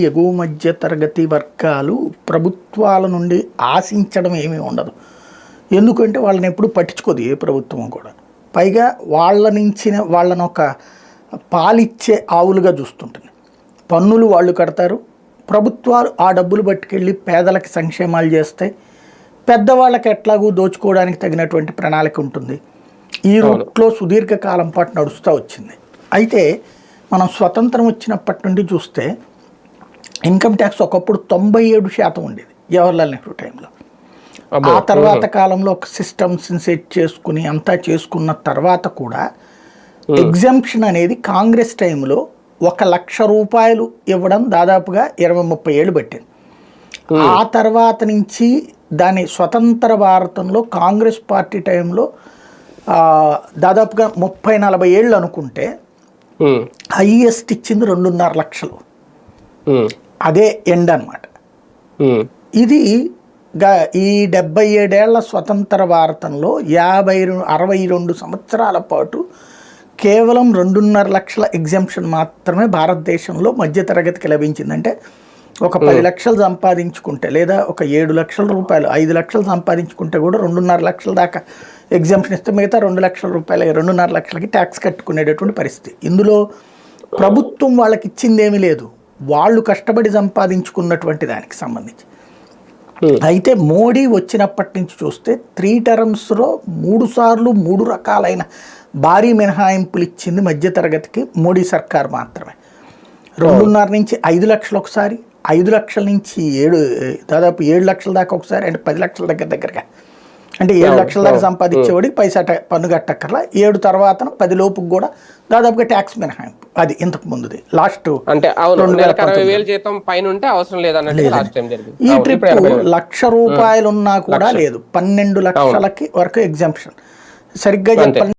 ఎగువ మధ్య తరగతి వర్గాలు ప్రభుత్వాల నుండి ఆశించడం ఏమీ ఉండదు. ఎందుకంటే వాళ్ళని ఎప్పుడు పట్టించుకోదు ఏ ప్రభుత్వం కూడా. పైగా వాళ్ళని ఒక పాలిచ్చే ఆవులుగా చూస్తుంటుంది. పన్నులు వాళ్ళు కడతారు, ప్రభుత్వాలు ఆ డబ్బులు పట్టుకెళ్ళి పేదలకి సంక్షేమాలు చేస్తాయి. పెద్దవాళ్ళకి ఎట్లాగూ దోచుకోవడానికి తగినటువంటి ప్రణాళిక ఉంటుంది. ఈ రూట్లో సుదీర్ఘకాలం పాటు నడుస్తూ వచ్చింది. అయితే మనం స్వతంత్రం వచ్చినప్పటి నుండి చూస్తే ఇన్కమ్ ట్యాక్స్ ఒకప్పుడు 97% ఉండేది జవహర్లాల్ నెహ్రూ టైంలో. ఆ తర్వాత కాలంలో ఒక సిస్టమ్స్ సెట్ చేసుకుని అంతా చేసుకున్న తర్వాత కూడా ఎగ్జంప్షన్ అనేది కాంగ్రెస్ టైంలో 1,00,000 రూపాయలు ఇవ్వడం దాదాపుగా 20-30 ఏళ్ళు పట్టింది. ఆ తర్వాత నుంచి దాని స్వతంత్ర భారతంలో కాంగ్రెస్ పార్టీ టైంలో దాదాపుగా 30-40 ఏళ్ళు అనుకుంటే హైయెస్ట్ ఇచ్చింది 2.5 లక్షలు. అదే ఎండ్ అన్నమాట. ఇది ఈ 77 ఏళ్ల స్వతంత్ర భారతంలో 62 సంవత్సరాల పాటు కేవలం 2.5 లక్షల ఎగ్జంప్షన్ మాత్రమే భారతదేశంలో మధ్యతరగతికి లభించింది. అంటే ఒక 10 లక్షలు సంపాదించుకుంటే లేదా ఒక 7 లక్షల రూపాయలు 5 లక్షలు సంపాదించుకుంటే కూడా 2.5 లక్షల దాకా ఎగ్జంప్షన్ ఇస్తే మిగతా 2 లక్షల రూపాయలు 2.5 లక్షలకి ట్యాక్స్ కట్టుకునేటటువంటి పరిస్థితి. ఇందులో ప్రభుత్వం వాళ్ళకి ఇచ్చిందేమీ లేదు, వాళ్ళు కష్టపడి సంపాదించుకున్నటువంటి దానికి సంబంధించి. అయితే మోడీ వచ్చినప్పటి నుంచి చూస్తే 3 టర్మ్స్లో 3 సార్లు 3 రకాలైన భారీ మినహాయింపులు ఇచ్చింది మధ్యతరగతికి మోడీ సర్కార్ మాత్రమే. 2.5 నుంచి 5 లక్షలు ఒకసారి, 5 లక్షల నుంచి దాదాపు 7 లక్షల దాకా ఒకసారి, అంటే 10 లక్షల దగ్గరగా, అంటే 7 లక్షల దాకా సంపాదించేవాడికి పైసా పన్ను కట్టక్కర్లా. 7 తర్వాత 10 లోపుకి కూడా దాదాపుగా ట్యాక్స్ మినహాయింపు. అది ఇంతకు ముందుది లాస్ట్. ఈ ట్రిప్ 1,00,000 రూపాయలు ఉన్నా కూడా లేదు, 12 లక్షలకి వరకు ఎగ్జంప్షన్. సరిగ్గా చెప్పాలి